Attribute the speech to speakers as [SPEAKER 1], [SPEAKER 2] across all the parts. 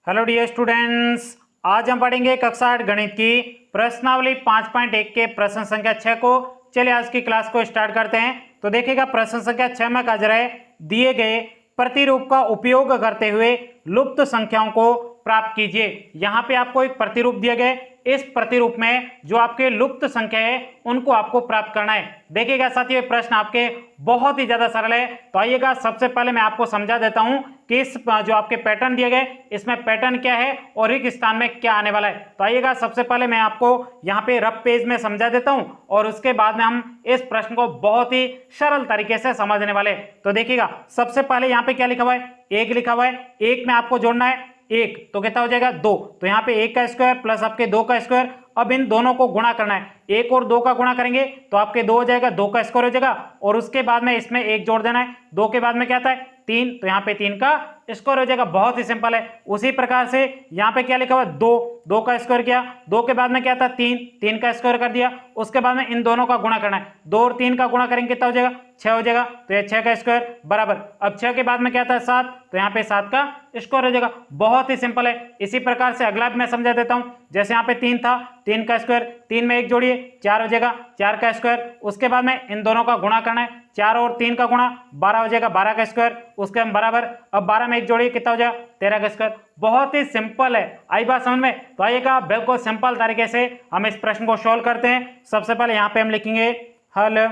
[SPEAKER 1] Hello dear students, आज हम पढ़ेंगे कक्षा 8 गणित की प्रश्नावली 5.1 के प्रश्न संख्या 6 को। चलिए आज की क्लास को स्टार्ट करते हैं। तो देखिएगा प्रश्न संख्या 6 में कहा है दिए गए प्रतिरूप का उपयोग करते हुए लुप्त संख्याओं को प्राप्त कीजिए। यहाँ पे आपको एक प्रतिरूप दिया गया है, इस प्रतिरूप में जो आपके लुप्त संख्या है उनको आपको प्राप्त करना है। देखिएगा साथियों प्रश्न आपके बहुत ही ज्यादा सरल है। तो आइएगा सबसे पहले मैं आपको समझा देता हूं कि इस जो आपके पैटर्न दिए गए इसमें पैटर्न क्या है और एक स्थान में क्या आने वाला है। तो आइएगा सबसे पहले मैं आपको यहाँ पे रफ पेज में समझा देता हूं और उसके बाद में हम इस प्रश्न को बहुत ही सरल तरीके से समझने वाले। तो देखिएगा सबसे पहले यहाँ पे क्या लिखा हुआ है, एक लिखा हुआ है। एक में आपको जोड़ना है एक, तो कितना हो जाएगा दो। तो यहाँ पे एक का स्क्वायर प्लस आपके दो का स्क्वायर। अब इन दोनों को गुणा करना है, एक और दो का गुणा करेंगे तो आपके दो हो जाएगा, दो का स्क्वायर हो जाएगा और उसके बाद में इसमें एक जोड़ देना है। दो के बाद में क्या आता है तीन, तो यहाँ पे तीन का स्क्वायर हो जाएगा। बहुत ही सिंपल है। उसी प्रकार से यहाँ पे क्या लिखा हुआ दो, दो का स्क्वायर किया, दो के बाद में क्या था तीन, तीन का स्क्वायर कर दिया। उसके बाद में इन दोनों का गुणा करना है, दो और तीन का गुणा करेंगे कितना हो जाएगा छह हो जाएगा। तो ये छह का स्क्वायर बराबर, अब छह के बाद में क्या था सात, तो यहाँ पे सात का स्क्वायर हो जाएगा। बहुत ही सिंपल है। इसी प्रकार से अगला भी मैं समझा देता हूँ। जैसे यहाँ पे तीन था, तीन का स्क्वायर, तीन में एक जोड़िए चार हो जाएगा, चार का स्क्वायर। उसके बाद में इन दोनों का गुणा करना है, चार और तीन का गुणा बारह हो जाएगा, बारह का स्क्वायर। उसके हम बराबर, अब बारह में एक जोड़िए कितना हो जाएगा तेरह का स्क्वायर। बहुत ही सिंपल है, आई बात समझ में। तो आइएगा बिल्कुल सिंपल तरीके से हम इस प्रश्न को सॉल्व करते हैं। सबसे पहले यहाँ पे हम लिखेंगे हल।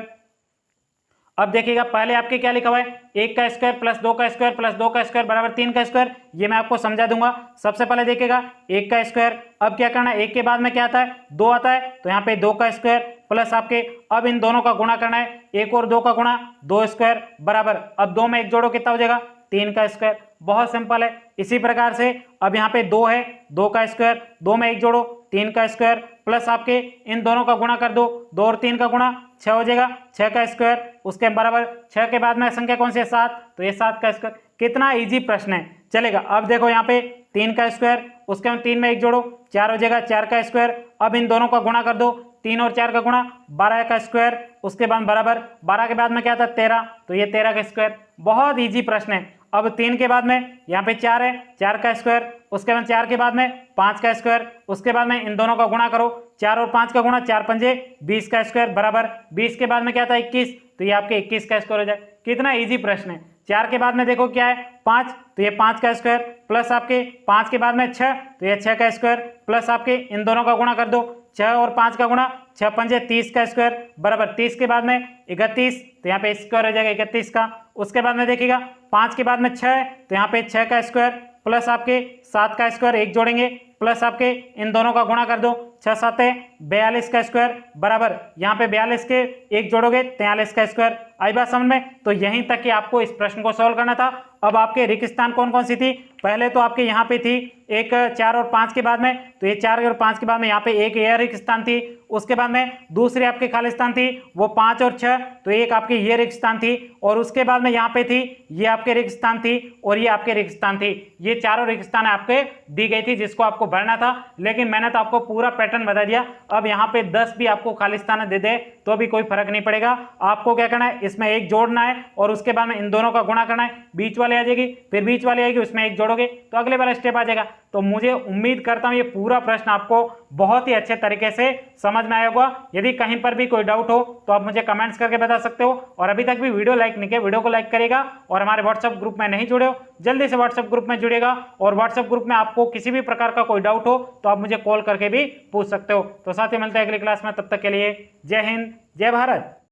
[SPEAKER 1] अब देखिएगा पहले आपके क्या लिखा हुआ है, एक का स्क्वायर प्लस दो का स्क्वायर प्लस दो का स्क्वायर बराबर तीन का स्क्वायर। ये मैं आपको समझा दूंगा। सबसे पहले देखिएगा एक का स्क्वायर, अब क्या करना है एक के बाद में क्या आता है दो आता है, तो यहाँ पे दो का स्क्वायर प्लस आपके, अब इन दोनों का गुणा करना है, एक और दो का गुणा दो स्क्वायर बराबर, अब दो में एक जोड़ो कितना हो जाएगा तीन का स्क्वायर। बहुत सिंपल है। इसी प्रकार से अब यहाँ पे दो है, दो का स्क्वायर, दो में एक जोड़ो तीन का स्क्वायर प्लस आपके इन दोनों का गुणा कर दो, दो और तीन का गुणा छह हो जाएगा, छह का स्क्वायर। उसके बराबर छह के बाद में संख्या कौन सी है सात, तो ये सात का स्क्वायर। कितना इजी प्रश्न है, चलेगा। अब देखो यहाँ पे तीन का स्क्वायर, उसके बाद तीन में एक जोड़ो चार हो जाएगा, चार का स्क्वायर। अब इन दोनों का गुणा कर दो, तीन और चार का गुणा बारह का स्क्वायर। उसके बाद बराबर बारह के बाद में क्या था तेरह, तो ये तेरह का स्क्वायर। बहुत इजी प्रश्न है। अब तीन के बाद में यहाँ पे चार है, चार का स्क्वायर। उसके बाद चार के बाद में पाँच का स्क्वायर। उसके बाद में इन दोनों का गुणा करो, चार और पाँच का गुणा चार पंजे बीस का स्क्वायर बराबर, बीस के बाद में क्या था इक्कीस, तो ये आपके इक्कीस का स्क्वायर हो जाए। कितना इजी प्रश्न है। चार के बाद में देखो क्या है पाँच, तो ये पाँच का स्क्वायर प्लस आपके पाँच के बाद में छः, तो ये छः का स्क्वायर प्लस आपके इन दोनों का गुणा कर दो, छः और पाँच का गुणा छः पंजे तीस का स्क्वायर बराबर, तीस के बाद में इकतीस, तो यहाँ पे स्क्वायर हो जाएगा इकतीस का। उसके बाद में देखिएगा पाँच के बाद में छः, तो यहाँ पे छः का स्क्वायर प्लस आपके सात का स्क्वायर एक जोड़ेंगे प्लस आपके इन दोनों का गुणा कर दो, छः सात है बयालीस का स्क्वायर बराबर, यहाँ पे बयालीस के एक जोड़ोगे 43 का स्क्वायर। आई बात समझ में। तो यहीं तक कि आपको इस प्रश्न को सॉल्व करना था। अब आपके रिक्त स्थान कौन कौन सी थी, पहले तो आपके यहाँ पे थी एक चार और पाँच के बाद में, तो ये चार और पाँच के बाद में यहाँ पे एक ये रिक्त स्थान थी। उसके बाद में दूसरी आपके खाली स्थान थी वो पाँच और छः, तो एक आपकी ये रिक्त स्थान थी। और उसके बाद में यहाँ पे थी ये आपके रिक्त स्थान थी और ये आपके रिक्त स्थान थी। ये चारों रिक्त स्थान आपके दी गई थी जिसको आपको भरना था, लेकिन मैंने तो आपको पूरा पैटर्न बता दिया। अब यहाँ पे 10 भी आपको खाली स्थान दे दे तो भी कोई फर्क नहीं पड़ेगा। आपको क्या करना है इसमें एक जोड़ना है और उसके बाद में इन दोनों का गुणा करना है, बीच वाले आ जाएगी, फिर बीच वाली आएगी उसमें एक जोड़ोगे तो अगले वाला स्टेप आ जाएगा। तो मुझे उम्मीद करता हूं ये पूरा प्रश्न आपको बहुत ही अच्छे तरीके से समझ में आया होगा। यदि कहीं पर भी कोई डाउट हो तो आप मुझे कमेंट्स करके बता सकते हो। और अभी तक भी वीडियो लाइक नहीं किया, वीडियो को लाइक करेगा और हमारे व्हाट्सएप ग्रुप में नहीं जुड़े हो जल्दी से व्हाट्सएप ग्रुप में जुड़ेगा। और व्हाट्सएप ग्रुप में आपको किसी भी प्रकार का कोई डाउट हो तो आप मुझे कॉल करके भी पूछ सकते हो। तो साथ ही मिलते हैं अगली क्लास में, तब तक के लिए जय हिंद जय भारत।